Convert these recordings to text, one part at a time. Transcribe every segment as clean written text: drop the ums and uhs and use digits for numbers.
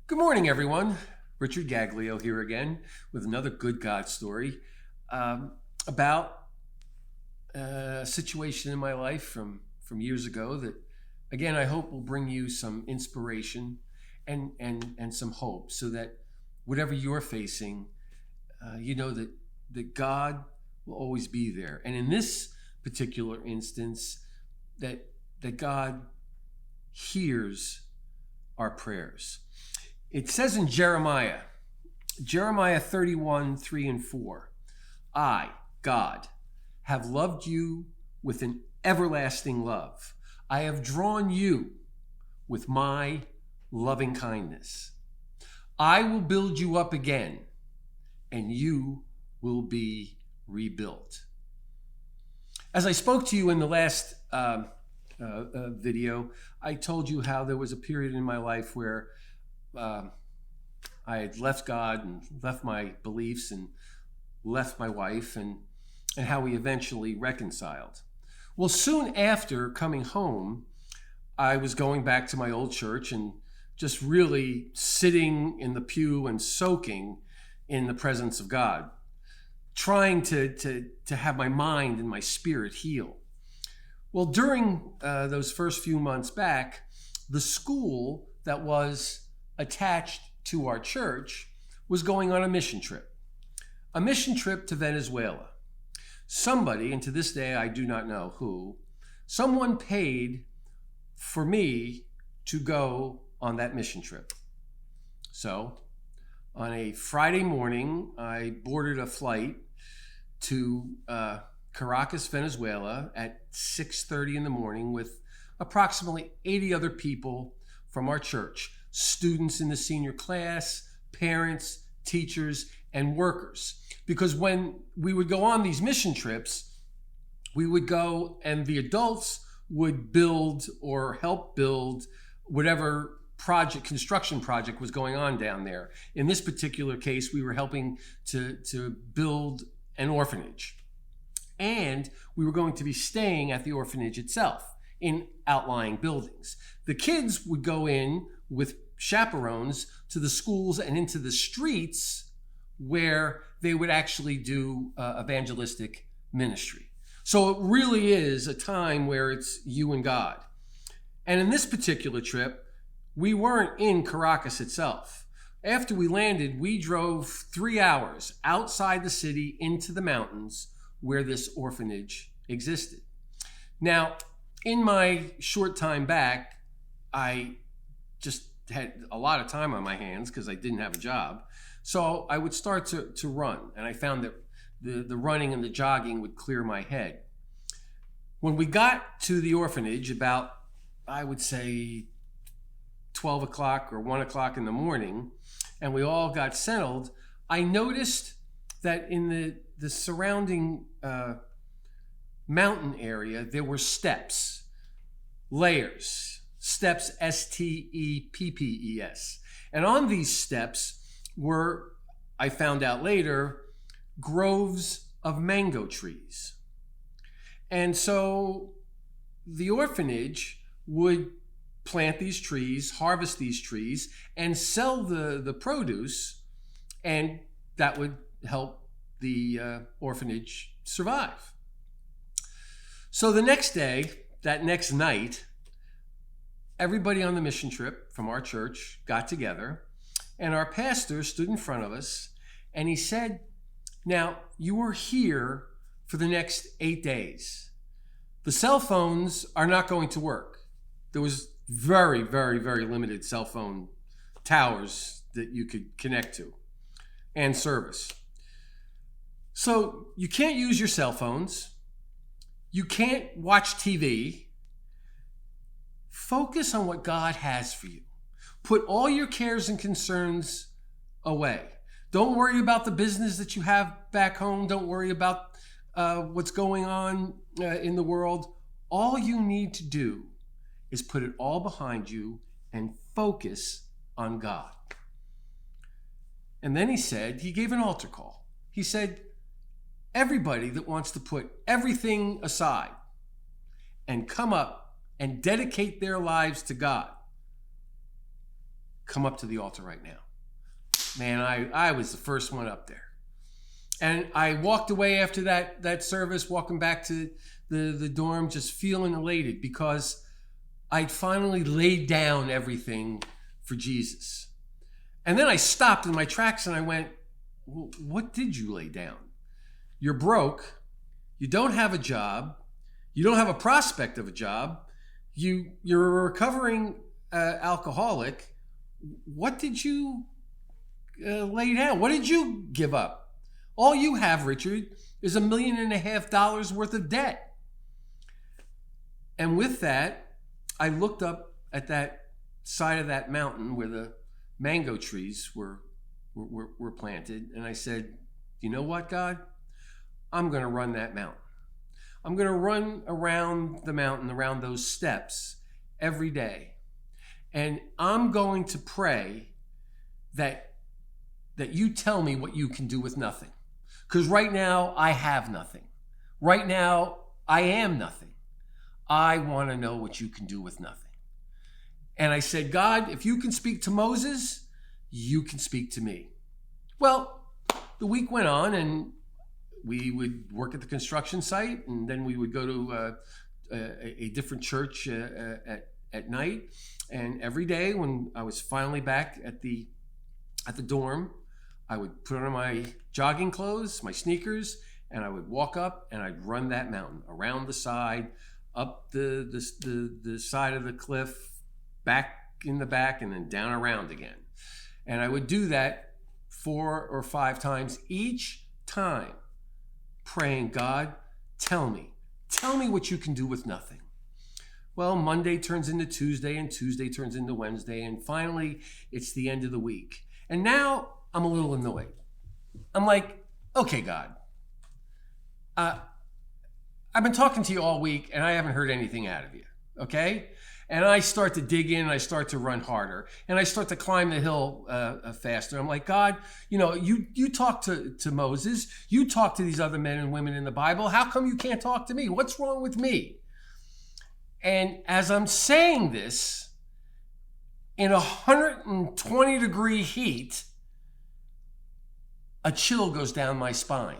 Good morning, everyone. Richard Gaglio here again with another good God story about a situation in my life from years ago that, again, I hope will bring you some inspiration and some hope, so that whatever you're facing, you know that God will always be there. And in this particular instance, that God hears our prayers. It says in Jeremiah 31, 3 and 4, I, God, have loved you with an everlasting love. I have drawn you with my loving kindness. I will build you up again, and you will be rebuilt. As I spoke to you in the last video, I told you how there was a period in my life where I had left God and left my beliefs and left my wife, and how we eventually reconciled. Well, soon after coming home, I was going back to my old church and just really sitting in the pew and soaking in the presence of God, trying to have my mind and my spirit heal. Well, during those first few months back, the school that was attached to our church was going on a mission trip to Venezuela. Somebody, and to this day I do not know who, someone paid for me to go on that mission trip. So on a Friday morning, I boarded a flight to Caracas, Venezuela at 6:30 in the morning with approximately 80 other people from our church, students in the senior class, parents, teachers, and workers. Because when we would go on these mission trips, we would go and the adults would build or help build whatever construction project was going on down there. In this particular case, we were helping to build an orphanage. And we were going to be staying at the orphanage itself in outlying buildings. The kids would go in with chaperones to the schools and into the streets where they would actually do evangelistic ministry. So it really is a time where it's you and God. And in this particular trip, we weren't in Caracas itself. After we landed, we drove 3 hours outside the city into the mountains where this orphanage existed. Now, in my short time back, I just had a lot of time on my hands because I didn't have a job. So I would start to run, and I found that the running and the jogging would clear my head. When we got to the orphanage about, I would say, 12 o'clock or 1 o'clock in the morning, and we all got settled, I noticed that in the surrounding mountain area, there were steps, layers, steps, steppes. And on these steps were, I found out later, groves of mango trees. And so the orphanage would plant these trees, harvest these trees, and sell the produce, and that would help the orphanage survive. So the next day, that next night, everybody on the mission trip from our church got together, and our pastor stood in front of us, and he said, now, you are here for the next 8 days. The cell phones are not going to work. There was very, very, very limited cell phone towers that you could connect to and service. So you can't use your cell phones. You can't watch TV. Focus on what God has for you. Put all your cares and concerns away. Don't worry about the business that you have back home. Don't worry about what's going on in the world. All you need to do is put it all behind you and focus on God. And then he gave an altar call. He said, everybody that wants to put everything aside and come up and dedicate their lives to God, come up to the altar right now. Man, I was the first one up there. And I walked away after that service, walking back to the dorm, just feeling elated because I'd finally laid down everything for Jesus. And then I stopped in my tracks and I went, well, what did you lay down? You're broke. You don't have a job. You don't have a prospect of a job. You're a recovering alcoholic. What did you lay down? What did you give up? All you have, Richard, is $1.5 million worth of debt. And with that, I looked up at that side of that mountain where the mango trees were planted, and I said, you know what, God? I'm going to run that mountain. I'm going to run around the mountain, around those steps every day. And I'm going to pray that you tell me what you can do with nothing. Because right now, I have nothing. Right now, I am nothing. I want to know what you can do with nothing. And I said, God, if you can speak to Moses, you can speak to me. Well, the week went on, and we would work at the construction site, and then we would go to a different church at night. And every day when I was finally back at the dorm, I would put on my jogging clothes, my sneakers, and I would walk up and I'd run that mountain around the side, up the side of the cliff, back in the back, and then down around again. And I would do that 4 or 5 times each time, praying, God, tell me what you can do with nothing. Well, Monday turns into Tuesday, and Tuesday turns into Wednesday, and finally it's the end of the week. And now I'm a little annoyed. I'm like, okay, God, I've been talking to you all week and I haven't heard anything out of you, okay? And I start to dig in and I start to run harder and I start to climb the hill faster. I'm like, God, you talk to Moses, you talk to these other men and women in the Bible. How come you can't talk to me? What's wrong with me? And as I'm saying this, in 120-degree heat, a chill goes down my spine.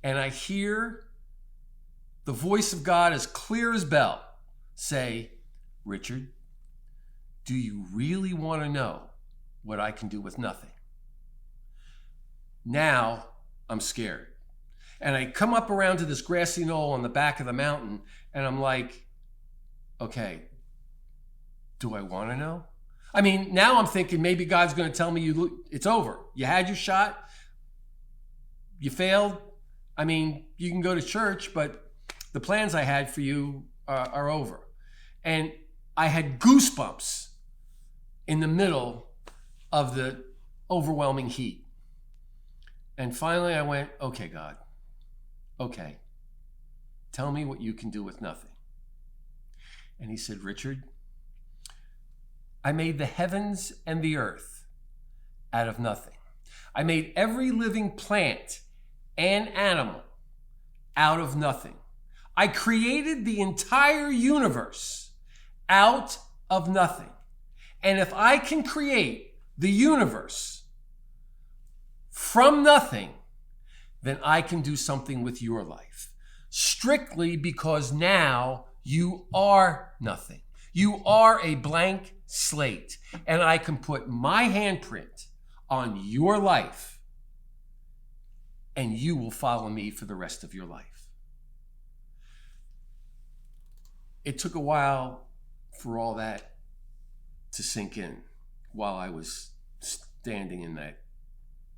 And I hear the voice of God as clear as bell say, Richard, do you really want to know what I can do with nothing? Now I'm scared. And I come up around to this grassy knoll on the back of the mountain, and I'm like, okay, do I want to know? I mean, now I'm thinking maybe God's going to tell me it's over. You had your shot. You failed. I mean, you can go to church, but the plans I had for you are over. And I had goosebumps in the middle of the overwhelming heat. And finally I went, okay, God, okay, tell me what you can do with nothing. And he said, Richard, I made the heavens and the earth out of nothing. I made every living plant and animal out of nothing. I created the entire universe out of nothing. And if I can create the universe from nothing, then I can do something with your life. Strictly because now you are nothing. You are a blank slate. And I can put my handprint on your life, and you will follow me for the rest of your life. It took a while for all that to sink in while I was standing in that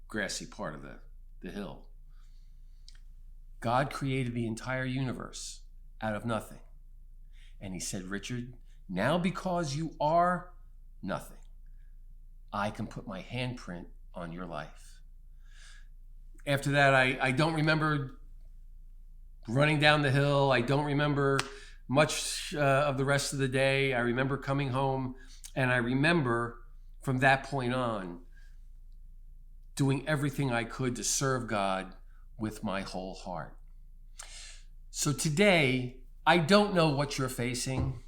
grassy part of the hill. God created the entire universe out of nothing. And he said, Richard, now because you are nothing, I can put my handprint on your life. After that, I don't remember running down the hill. I don't remember much of the rest of the day. I remember coming home, and I remember from that point on doing everything I could to serve God with my whole heart. So today, I don't know what you're facing.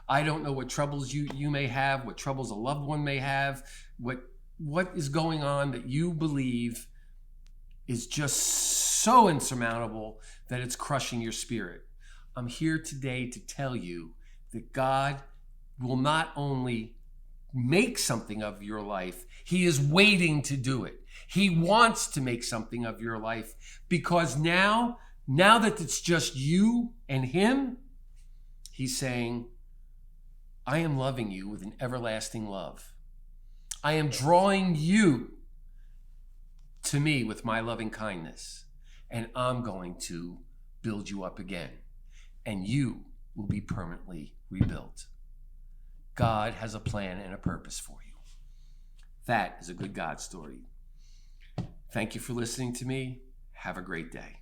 I don't know what troubles you may have, what troubles a loved one may have, what is going on that you believe is just so insurmountable that it's crushing your spirit. I'm here today to tell you that God will not only make something of your life, He is waiting to do it. He wants to make something of your life, because now that it's just you and Him, He's saying, I am loving you with an everlasting love. I am drawing you to me with my loving kindness, and I'm going to build you up again, and you will be permanently rebuilt. God has a plan and a purpose for you. That is a good God story. Thank you for listening to me. Have a great day.